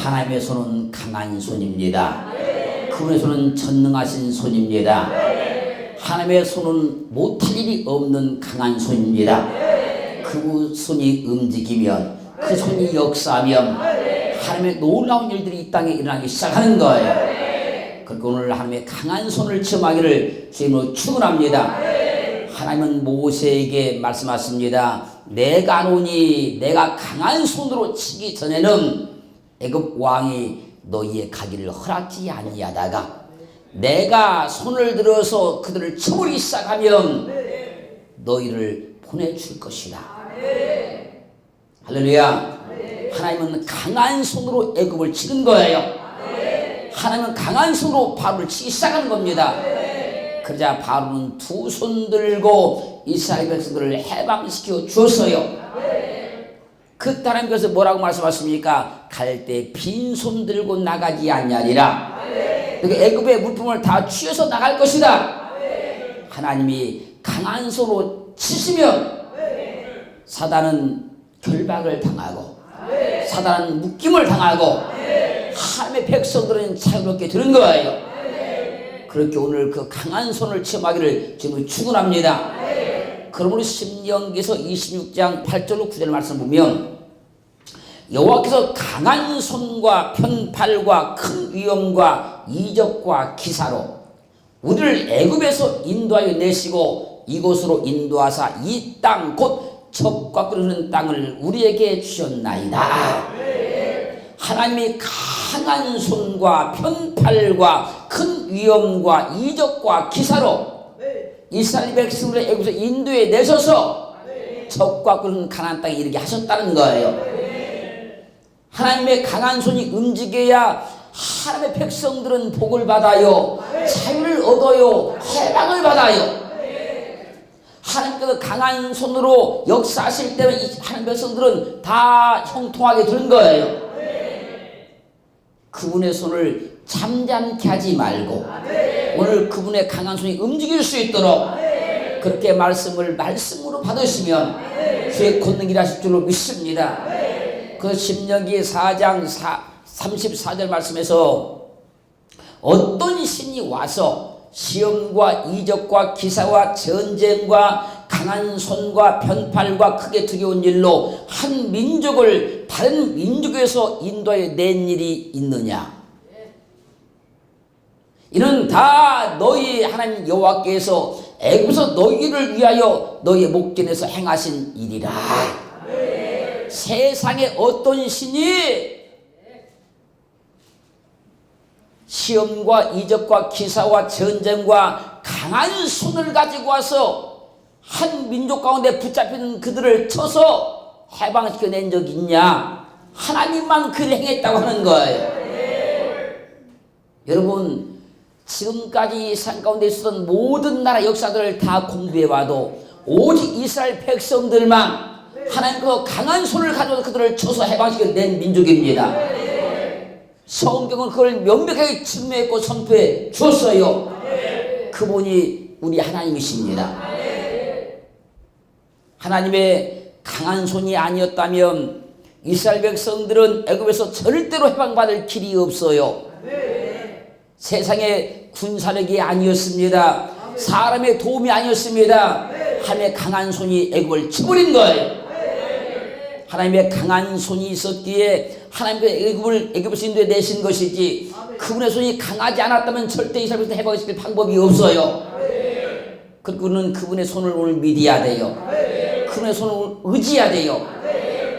하나님의 손은 강한 손입니다. 그분의 손은 전능하신 손입니다. 하나님의 손은 못할 일이 없는 강한 손입니다. 그 손이 움직이면, 그 손이 역사하면 하나님의 놀라운 일들이 이 땅에 일어나기 시작하는 거예요. 그러니까 오늘 하나님의 강한 손을 체험하기를 주님으로 축원합니다. 하나님은 모세에게 말씀하십니다. 내가 노니 내가 강한 손으로 치기 전에는 애굽 왕이 너희의 가기를 허락지 아니하다가 내가 손을 들어서 그들을 쳐버리기 시작하면 너희를 보내줄 것이다. 할렐루야. 하나님은 강한 손으로 애굽을 치는 거예요. 하나님은 강한 손으로 바로를 치기 시작하는 겁니다. 그러자 바로는 두 손 들고 이스라엘 백성들을 해방시켜 주었어요. 그때 하나님께서 뭐라고 말씀하십니까? 갈 때 빈손 들고 나가지 아니하리라. 그러니까 애굽의 물품을 다 취해서 나갈 것이다. 하나님이 강한 손으로 치시면 사단은 결박을 당하고 사단은 묶임을 당하고 하나님의 백성들은 자유롭게 되는 거예요. 그렇게 오늘 그 강한 손을 체험하기를 지금 축원합니다. 그러므로 신명기서 26장 8절로 9절 말씀 보면 여호와께서 강한 손과 편팔과 큰 위엄과 이적과 기사로 우리를 애굽에서 인도하여 내시고 이곳으로 인도하사 이 땅 곧 적과 끓는 땅을 우리에게 주셨나이다. 하나님이 강한 손과 편팔과 큰 위엄과 이적과 기사로 이스라엘 백성들을 애굽에서 인도에 내셔서 적과 끓는 가나안 땅에 이르게 하셨다는 거예요. 하나님의 강한 손이 움직여야 하나님의 백성들은 복을 받아요. 자유를 얻어요. 해방을 받아요. 하나님께서 강한 손으로 역사하실 때는 이 하나님의 백성들은 다 형통하게 되는 거예요. 그분의 손을 잠잠케 하지 말고 오늘 그분의 강한 손이 움직일 수 있도록 그렇게 말씀으로 받으시면 주의 권능이라 하실 줄로 믿습니다. 그 신명기 4장 34절 말씀에서 어떤 신이 와서 시험과 이적과 기사와 전쟁과 강한 손과 편팔과 크게 두려운 일로 한 민족을 다른 민족에서 인도하여 낸 일이 있느냐? 이는 다 너희 하나님 여호와께서 애굽에서 너희를 위하여 너희의 목전에서 행하신 일이라. 세상에 어떤 신이 시험과 이적과 기사와 전쟁과 강한 손을 가지고 와서 한 민족 가운데 붙잡힌 그들을 쳐서 해방시켜낸 적이 있냐? 하나님만 그를 행했다고 하는 거예요. 여러분, 지금까지 이 산 가운데 있었던 모든 나라 역사들을 다 공부해봐도 오직 이스라엘 백성들만 하나님께서 강한 손을 가져서 그들을 쳐서 해방시켜낸 민족입니다. 성경은 그걸 명백하게 증명했고 선포해 주었어요. 그분이 우리 하나님이십니다. 하나님의 강한 손이 아니었다면 이스라엘 백성들은 애굽에서 절대로 해방받을 길이 없어요. 세상의 군사력이 아니었습니다. 사람의 도움이 아니었습니다. 하나님의 강한 손이 애굽을 쳐버린 거예요. 하나님의 강한 손이 있었기에 하나님의 애굽에서 인도에 내신 것이지 그분의 손이 강하지 않았다면 절대 이스라엘에서 해방시킬 방법이 없어요. 그분은 그분의 손을 오늘 믿어야 돼요. 그분의 손을 의지해야 돼요.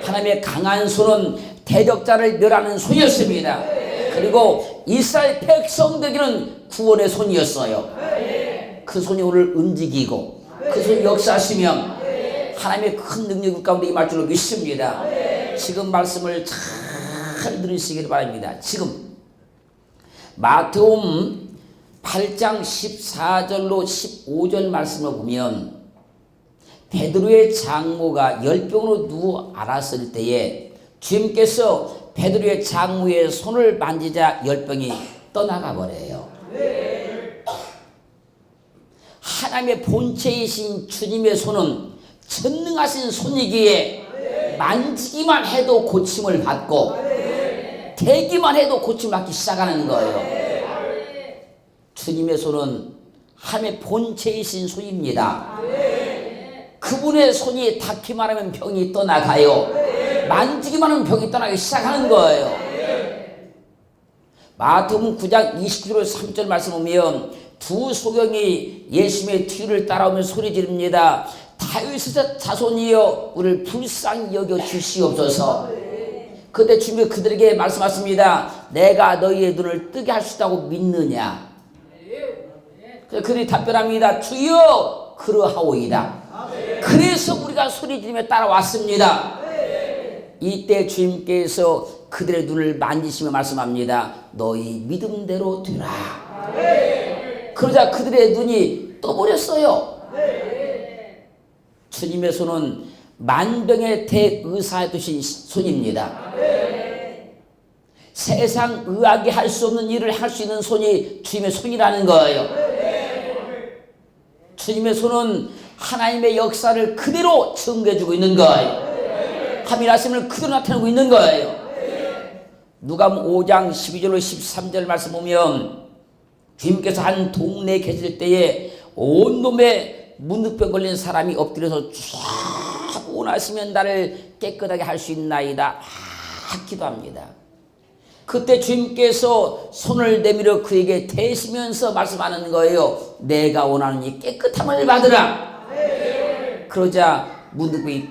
하나님의 강한 손은 대적자를 멸하는 손이었습니다. 그리고 이스라엘 백성들에게는 구원의 손이었어요. 그 손이 오늘 움직이고 그 손이 역사하시면 하나님의 큰 능력 가운데 임할 줄로 믿습니다. 지금 말씀을 잘 들으시길 바랍니다. 지금 마태복음 8장 14절로 15절 말씀을 보면 베드로의 장모가 열병으로 누워 앓았을 때에 주님께서 베드로의 장모의 손을 만지자 열병이 떠나가 버려요. 하나님의 본체이신 주님의 손은 전능하신 손이기에 만지기만 해도 고침을 받고 대기만 해도 고침받기 시작하는 거예요. 주님의 손은 하나님의 본체이신 손입니다. 그분의 손이 닿기만 하면 병이 떠나가요. 만지기만 하면 병이 떠나기 시작하는 거예요. 마태복음 9장 29절 3절 말씀 보면 두 소경이 예수님의 뒤를 따라오며 소리 지릅니다. 다윗의 자손이여 우리를 불쌍히 여겨 주시옵소서. 그때 주님이 그들에게 말씀하십니다. 내가 너희의 눈을 뜨게 할 수 있다고 믿느냐? 그들이 답변합니다. 주여 그러하오이다. 그래서 우리가 소리 지르며 따라왔습니다. 이때 주님께서 그들의 눈을 만지시며 말씀합니다. 너희 믿음대로 되라. 그러자 그들의 눈이 떠버렸어요. 주님의 손은 만병의 대의사에 두신 손입니다. 세상 의학이 할 수 없는 일을 할 수 있는 손이 주님의 손이라는 거예요. 주님의 손은 하나님의 역사를 그대로 증거해주고 있는 거예요. 하나님의 말씀을 그대로 나타내고 있는 거예요. 누가복음 5장 12절로 13절 말씀 보면 주님께서 한 동네에 계실 때에 온몸에 문득병 걸린 사람이 엎드려서 쫙 원하시면 나를 깨끗하게 할 수 있나이다 기도합니다. 그때 주님께서 손을 내밀어 그에게 대시면서 말씀하는 거예요. 내가 원하는 이 깨끗함을 받으라. 그러자 문득병이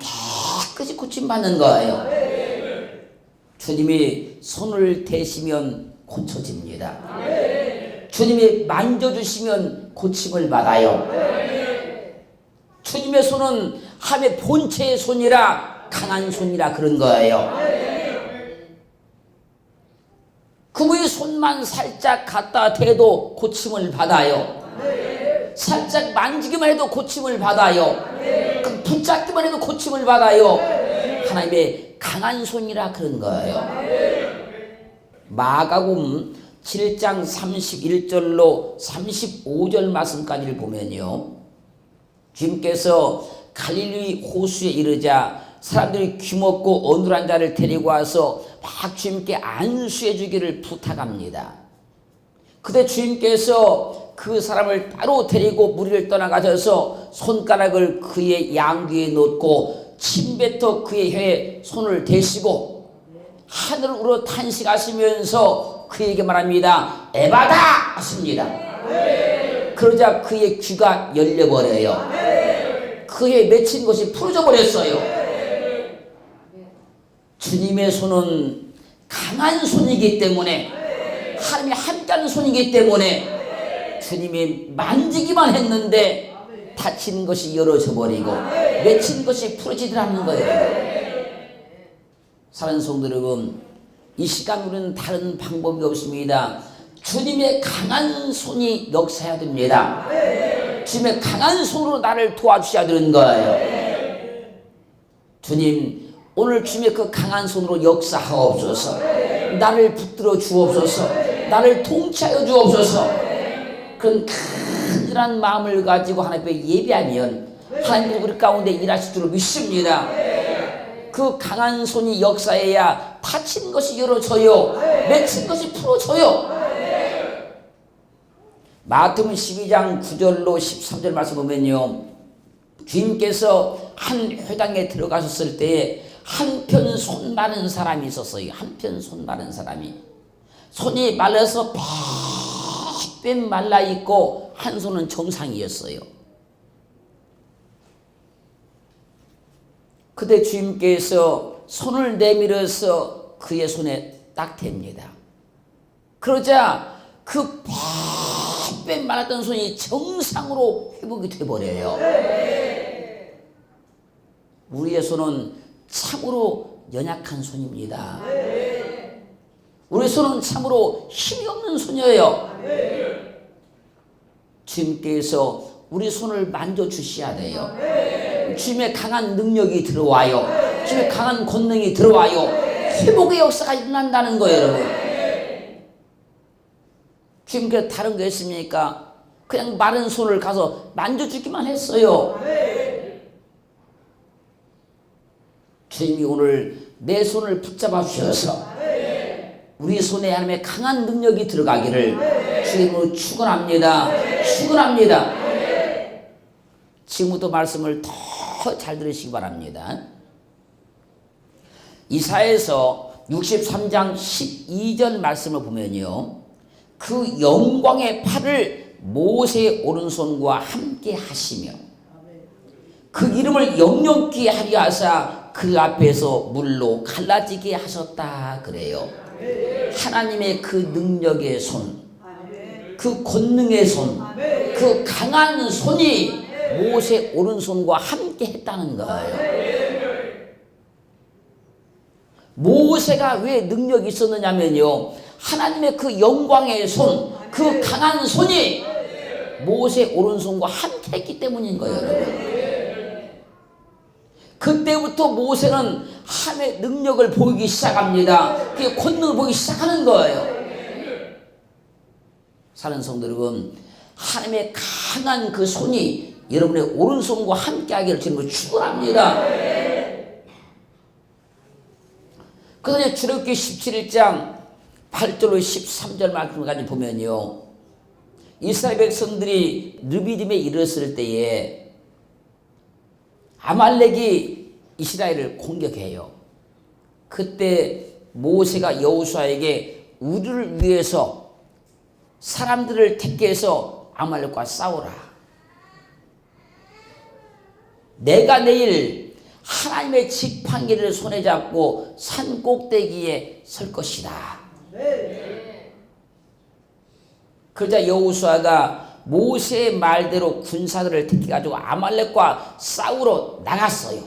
깨끗이 고침받는 거예요. 주님이 손을 대시면 고쳐집니다. 주님이 만져주시면 고침을 받아요. 주님의 손은 하나님의 본체의 손이라 강한 손이라 그런 거예요. 그분이 손만 살짝 갖다 대도 고침을 받아요. 살짝 만지기만 해도 고침을 받아요. 붙잡기만 해도 고침을 받아요. 하나님의 강한 손이라 그런 거예요. 마가복음 7장 31절로 35절 말씀까지를 보면요. 주님께서 갈릴리 호수에 이르자 사람들이 귀먹고 어눌한 자를 데리고 와서 막 주님께 안수해 주기를 부탁합니다. 그때 주님께서 그 사람을 따로 데리고 무리를 떠나가셔서 손가락을 그의 양귀에 놓고 침뱉어 그의 혀에 손을 대시고 하늘으로 탄식하시면서 그에게 말합니다. 에바다 하십니다. 그러자 그의 귀가 열려버려요. 그의 맺힌 것이 풀어져 버렸어요. 주님의 손은 강한 손이기 때문에 하나님이 함께하는 손이기 때문에 주님이 만지기만 했는데 다친 것이 열어져 버리고 맺힌 것이 풀어지더라는 거예요. 사랑하는 성도 여러분, 이 시간 우리는 다른 방법이 없습니다. 주님의 강한 손이 역사해야 됩니다. 주님의 강한 손으로 나를 도와주셔야 되는 거예요. 주님, 오늘 주님의 그 강한 손으로 역사하옵소서. 나를 붙들어 주옵소서. 나를 통치하여 주옵소서. 그런 큰일한 마음을 가지고 하나님 앞에 예배하면 하나님께서 우리 가운데 일하실 줄 믿습니다. 그 강한 손이 역사해야 다친 것이 열어져요. 맺힌 것이 풀어져요. 마태복음 12장 9절로 13절 말씀 보면요. 주님께서 한 회당에 들어가셨을 때에 한편 손 마른 사람이 있었어요. 한편 손 마른 사람이. 손이 말라서 빽빽 말라있고 한 손은 정상이었어요. 그때 주님께서 손을 내밀어서 그의 손에 딱 댑니다. 그러자 그 빽빽 말랐던 손이 정상으로 회복이 돼버려요. 우리의 손은 참으로 연약한 손입니다. 우리 손은 참으로 힘이 없는 손이에요. 주님께서 우리 손을 만져주셔야 돼요. 주님의 강한 능력이 들어와요. 주님의 강한 권능이 들어와요. 회복의 역사가 일어난다는 거예요, 여러분. 주님께서 다른 거 있습니까? 그냥 마른 손을 가서 만져주기만 했어요. 주님이 오늘 내 손을 붙잡아 주셔서 우리 손에 하나님의 강한 능력이 들어가기를 주님으로 축원합니다. 축원합니다. 지금부터 말씀을 더 잘 들으시기 바랍니다. 이사야서 63장 12절 말씀을 보면요, 그 영광의 팔을 모세의 오른손과 함께 하시며 그 이름을 영영케 하려 하사 그 앞에서 물로 갈라지게 하셨다 그래요. 하나님의 그 능력의 손, 그 권능의 손, 그 강한 손이 모세 오른손과 함께 했다는 거예요. 모세가 왜 능력이 있었느냐면요, 하나님의 그 영광의 손, 그 강한 손이 모세 오른손과 함께 했기 때문인 거예요, 여러분. 그때부터 모세는 하나님의 능력을 보이기 시작합니다. 그 권능을 보이기 시작하는 거예요. 사는 성도 여러분, 하나님의 강한 그 손이 여러분의 오른손과 함께 하기를 주님을 축원합니다. 그래서 출애굽기 17장 8절로 13절 말씀까지 보면요, 이스라엘 백성들이 르비딤에 이르렀을 때에 아말렉이 이스라엘을 공격해요. 그때 모세가 여호수아에게 우리를 위해서 사람들을 택해서 아말렉과 싸우라. 내가 내일 하나님의 지팡이를 손에 잡고 산 꼭대기에 설 것이다. 그러자 여호수아가 모세의 말대로 군사들을 택해가지고 아말렉과 싸우러 나갔어요.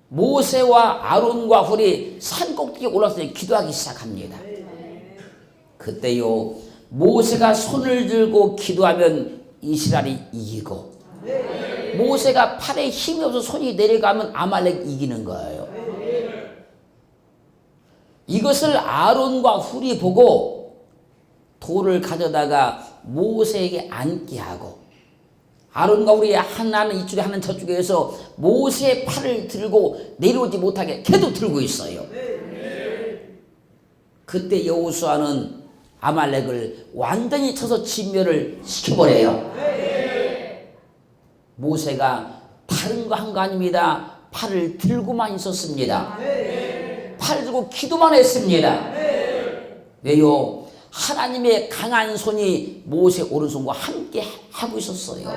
모세와 아론과 훌이 산 꼭대기에 올라서 기도하기 시작합니다. 그때요, 모세가 손을 들고 기도하면 이스라엘이 이기고, 모세가 팔에 힘이 없어서 손이 내려가면 아말렉 이기는 거예요. 이것을 아론과 훌이 보고 돌을 가져다가 모세에게 앉게 하고, 아론과 훌이 하나는 이쪽에 하나는 저쪽에서 모세의 팔을 들고 내려오지 못하게 계속 들고 있어요. 그때 여호수아는 아말렉을 완전히 쳐서 진멸을 시켜버려요. 모세가 다른 거 한 거 아닙니다. 팔을 들고만 있었습니다. 팔을 들고 기도만 했습니다. 왜요? 하나님의 강한 손이 모세 오른손과 함께 하고 있었어요.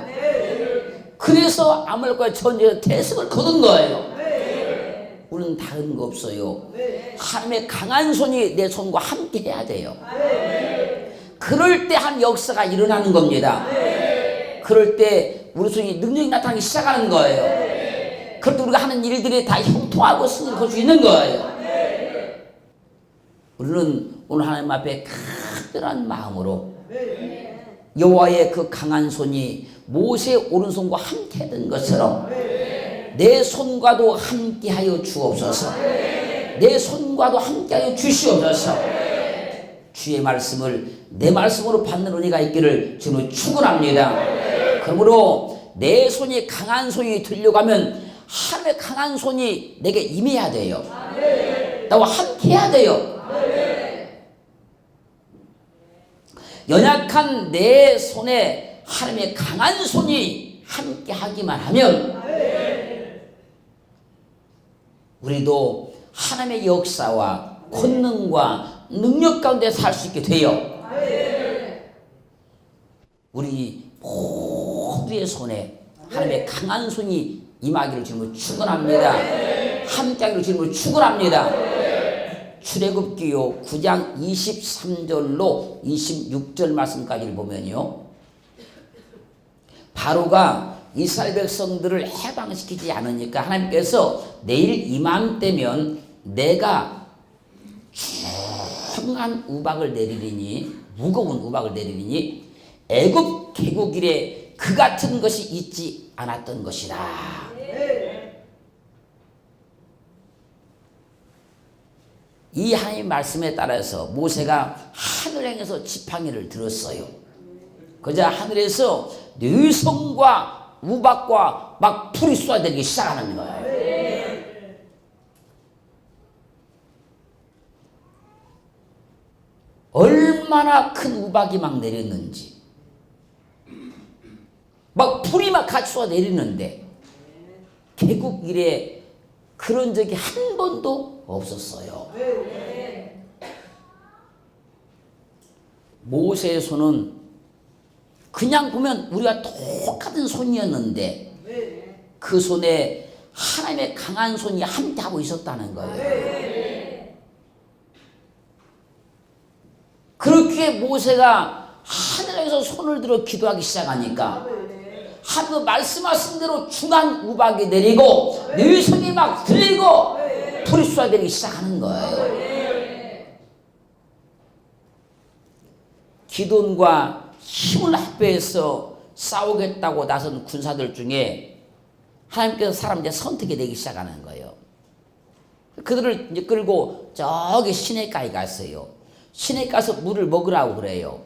그래서 아말렉과 전쟁에서 대승을 거둔 거예요. 우리는 다른 거 없어요. 하나님의 강한 손이 내 손과 함께 해야 돼요. 그럴 때 한 역사가 일어나는 겁니다. 그럴 때 우리 손이 능력이 나타나기 시작하는 거예요. 그럴 때 우리가 하는 일들이 다 형통하고 승리를 거둘 수 있는 거예요. 우리는 오늘 하나님 앞에 간절한 마음으로 여호와의 그 강한 손이 모세 오른손과 함께 했던 것처럼 내 손과도 함께하여 주옵소서. 내 손과도 함께하여 주시옵소서. 주의 말씀을 내 말씀으로 받는 은혜가 있기를 주님을 축원합니다. 그러므로 내 손이 강한 손이 들려가면 하나님의 강한 손이 내게 임해야 돼요. 나와 함께해야 돼요. 연약한 내 손에 하나님의 강한 손이 함께하기만 하면 우리도 하나님의 역사와 권능과 능력 가운데 살 수 있게 돼요. 우리 모두의 손에 하나님의 강한 손이 임하기를 주님을 축원합니다. 함께하기를 주님을 축원합니다. 출애굽기요 9장 23절로 26절 말씀까지를 보면요, 바로가 이스라엘 백성들을 해방시키지 않으니까 하나님께서 내일 이맘때면 내가 중한 우박을 내리리니, 무거운 우박을 내리리니 애굽 개국 이래 그 같은 것이 있지 않았던 것이다. 이 하나님의 말씀에 따라서 모세가 하늘 향해서 지팡이를 들었어요. 그러자 하늘에서 뇌성과 우박과 막 불이 쏟아지기 시작하는 거예요. 얼마나 큰 우박이 막 내렸는지, 막 불이 막 같이 쏟아 내리는데 개국 이래 그런 적이 한 번도 없었어요. 모세의 손은 그냥 보면 우리가 똑같은 손이었는데 그 손에 하나님의 강한 손이 함께하고 있었다는 거예요. 그렇게 모세가 하늘에서 손을 들어 기도하기 시작하니까 하나님 말씀하신 대로 중한 우박이 내리고 네 손이 막 들리고 불이 쏟아내리기 시작하는 거예요. 기돈과 힘을 합해서 싸우겠다고 나선 군사들 중에 하나님께서 사람들 선택이 되기 시작하는 거예요. 그들을 이제 끌고 저기 시내가에 갔어요. 시내에 가서 물을 먹으라고 그래요.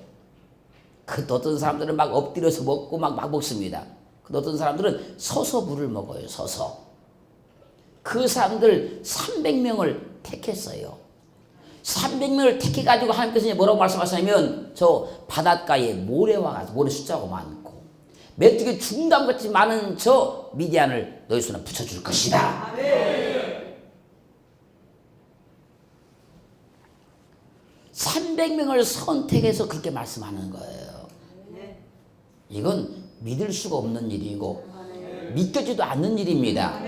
그 어떤 사람들은 막 엎드려서 먹고 막 먹습니다. 그 어떤 사람들은 서서 물을 먹어요. 서서. 그 사람들 300명을 택했어요. 300명을 택해가지고 하나님께서 이제 뭐라고 말씀하시냐면 저 바닷가에 모래와 같이 모래 숫자가 많고 메뚜기 중담같이 많은 저 미디안을 너희 손에 붙여줄 것이다. 아멘. 300명을 선택해서 그렇게 말씀하는 거예요. 이건 믿을 수가 없는 일이고 믿겨지도 않는 일입니다.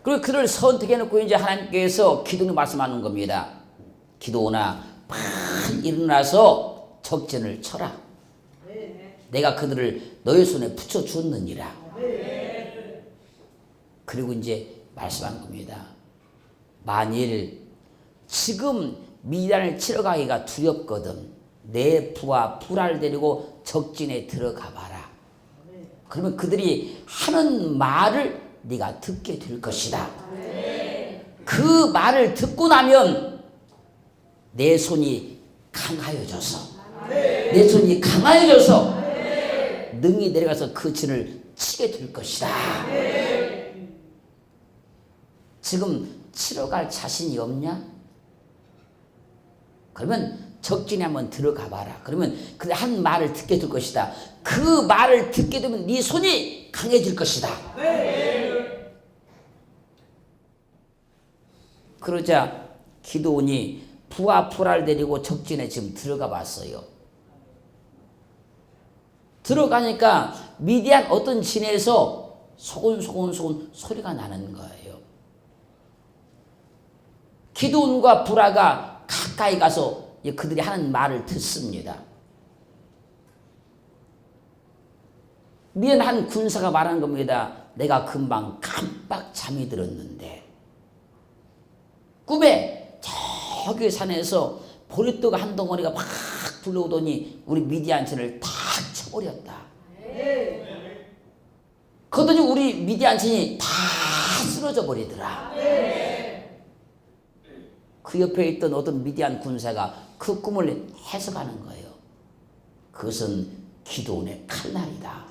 그리고 그를 선택해놓고 이제 하나님께서 기도를 말씀하는 겁니다. 기도나 빨리 일어나서 적전을 쳐라. 내가 그들을 너희 손에 붙여주었느니라. 그리고 이제 말씀하는 겁니다. 만일 지금 미디안을 치러 가기가 두렵거든 내 부하 불알 데리고 적진에 들어가 봐라. 그러면 그들이 하는 말을 네가 듣게 될 것이다. 그 말을 듣고 나면 내 손이 강하여져서 내 손이 강하여져서 능히 내려가서 그 진을 치게 될 것이다. 지금 치러 갈 자신이 없냐? 그러면 적진에 한번 들어가 봐라. 그러면 그 한 말을 듣게 될 것이다. 그 말을 듣게 되면 네 손이 강해질 것이다. 그러자 기드온이 부하 불알 데리고 적진에 지금 들어가 봤어요. 들어가니까 미디안 어떤 진에서 소곤소곤 소리가 나는 거예요. 기드온과 불하가 가까이 가서 그들이 하는 말을 듣습니다. 미디안 한 군사가 말하는 겁니다. 내가 금방 깜빡 잠이 들었는데 꿈에 저기 산에서 보리떡 한 덩어리가 막 불러오더니 우리 미디안 진을 탁 쳐버렸다. 그러더니 우리 미디안 진이 다 쓰러져 버리더라. 그 옆에 있던 어떤 미디안 군사가 그 꿈을 해석하는 거예요. 그것은 기드온의 칼날이다.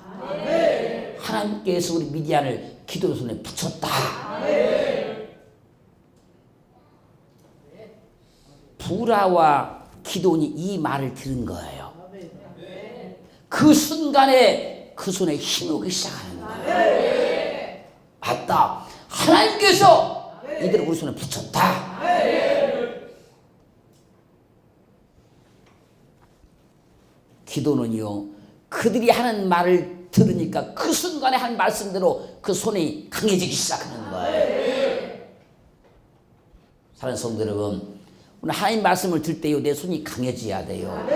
하나님께서 우리 미디안을 기드온 손에 붙였다. 부라와 기드온이 이 말을 들은 거예요. 그 순간에 그 손에 힘이 오기 시작하는 거예요. 맞다. 하나님께서 이들을 우리 손에 붙였다. 기도는요, 그들이 하는 말을 들으니까 그 순간에 한 말씀대로 그 손이 강해지기 시작하는 거예요. 사랑하는 성도 여러분, 오늘 하나님 말씀을 들 때요, 내 손이 강해져야 돼요.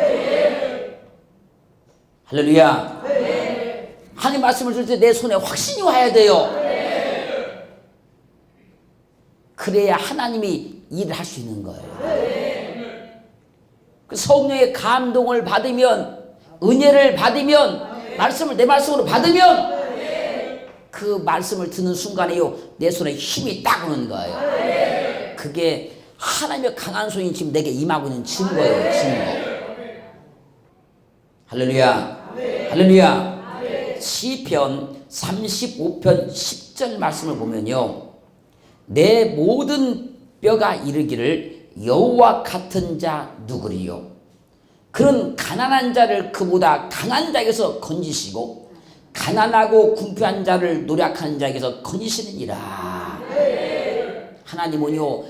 할렐루야. 하나님 말씀을 들 때 내 손에 확신이 와야 돼요. 그래야 하나님이 일을 할 수 있는 거예요. 그 성령의 감동을 받으면, 은혜를 받으면, 말씀을 내 말씀으로 받으면 그 말씀을 듣는 순간에요, 내 손에 힘이 딱 오는 거예요. 그게 하나님의 강한 손이 지금 내게 임하고 있는 증거예요. 증거. 할렐루야. 할렐루야. 시편 35편 10절 말씀을 보면요, 내 모든 뼈가 이르기를 여호와 같은 자 누구리요? 그런 가난한 자를 그보다 강한 자에게서 건지시고 가난하고 궁핍한 자를 노력하는 자에게서 건지시느니라. 하나님은요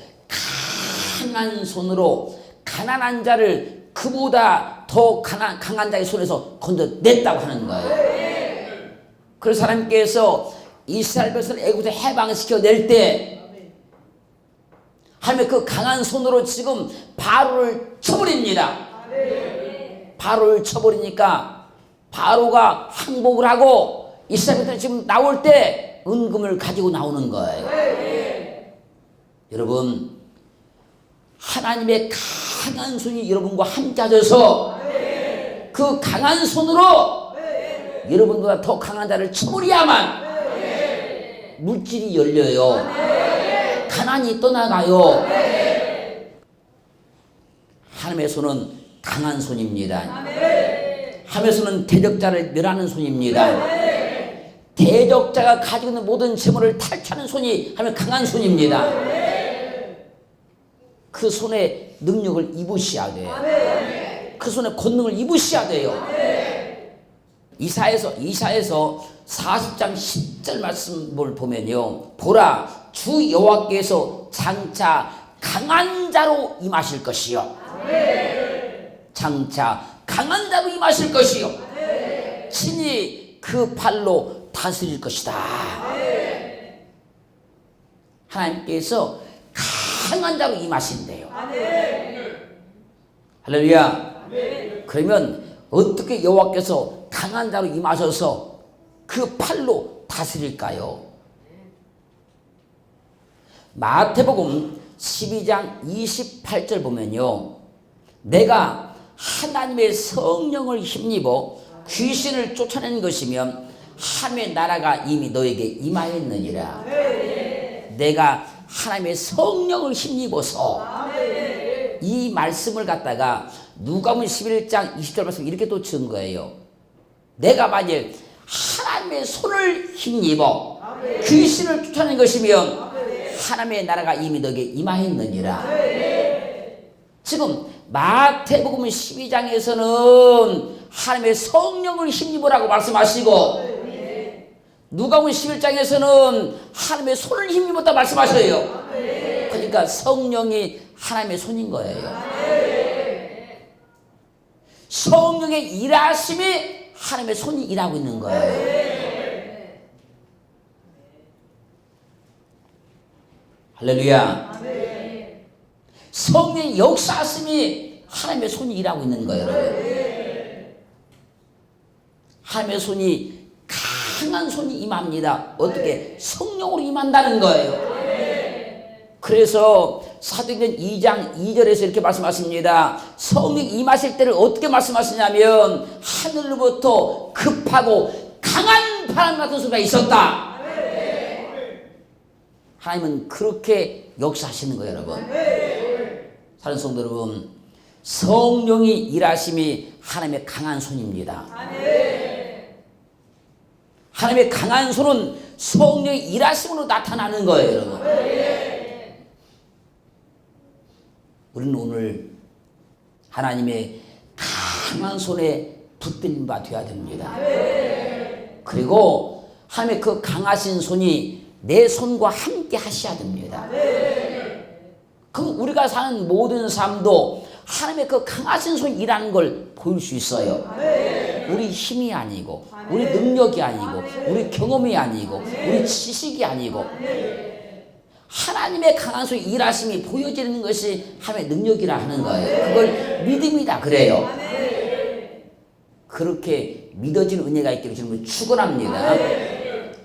강한 손으로 가난한 자를 그보다 더 강한 자의 손에서 건져냈다고 하는 거예요. 그래서 하나님께서 이스라엘 백성을 애굽에서 해방시켜낼 때 하나님의 그 강한 손으로 지금 바로를 쳐버립니다. 바로를 쳐버리니까 바로가 항복을 하고 이스라엘 백성이 지금 나올 때 은금을 가지고 나오는 거예요. 여러분, 하나님의 강한 손이 여러분과 함께하셔서 그 강한 손으로 여러분보다 더 강한 자를 쳐버려야만 물질이 열려요. 가난이 떠나가요. 하나님의 손은 강한 손입니다. 하나님의 손은 대적자를 멸하는 손입니다. 대적자가 가지고 있는 모든 재물을 탈취하는 손이 하나님의 강한 손입니다. 그 손에 능력을 입으셔야 돼요. 그 손에 권능을 입으셔야 돼요. 이사야서 40장 10절 말씀을 보면요, 보라 주 여호와께서 장차 강한 자로 임하실 것이요. 장차 강한 자로 임하실 것이요. 친히 그 팔로 다스릴 것이다. 하나님께서 강한 자로 임하신대요. 할렐루야. 그러면 어떻게 여호와께서 강한 자로 임하셔서 그 팔로 다스릴까요? 마태복음 12장 28절 보면요, 내가 하나님의 성령을 힘입어 귀신을 쫓아내는 것이면 하나님의 나라가 이미 너에게 임하였느니라. 내가 하나님의 성령을 힘입어서 이 말씀을 갖다가 누가복음 11장 20절 말씀 이렇게 또 지은 거예요. 내가 만일 하나님의 손을 힘입어 귀신을 쫓아내는 것이면 하나님의 나라가 이미 너에게 임하였느니라. 지금 마태복음 12장에서는 하나님의 성령을 힘입으라고 말씀하시고 누가복음 11장에서는 하나님의 손을 힘입었다 말씀하셔요. 그러니까 성령이 하나님의 손인 거예요. 성령의 일하심이 하나님의 손이 일하고 있는 거예요. 할렐루야. 성령의 역사하심이 하나님의 손이 일하고 있는 거예요. 여러분. 하나님의 손이 강한 손이 임합니다. 어떻게? 성령으로 임한다는 거예요. 그래서 사도행전 2장 2절에서 이렇게 말씀하십니다. 성령이 임하실 때를 어떻게 말씀하시냐면 하늘로부터 급하고 강한 바람 같은 소리가 있었다. 하나님은 그렇게 역사하시는 거예요. 여러분. 사랑하는 성도 여러분, 성령이 일하심이 하나님의 강한 손입니다. 하나님의 강한 손은 성령의 일하심으로 나타나는 거예요. 여러분. 우리는 오늘 하나님의 강한 손에 붙들린 바 되어야 됩니다. 그리고 하나님의 그 강하신 손이 내 손과 함께 하셔야 됩니다. 그럼 우리가 사는 모든 삶도 하나님의 그 강하신 손이 일하는 걸 보일 수 있어요. 우리 힘이 아니고, 우리 능력이 아니고, 우리 경험이 아니고, 우리 지식이 아니고, 하나님의 강한 손이 일하심이 보여지는 것이 하나님의 능력이라 하는 거예요. 그걸 믿음이다 그래요. 그렇게 믿어지는 은혜가 있기를 주님을 축원합니다.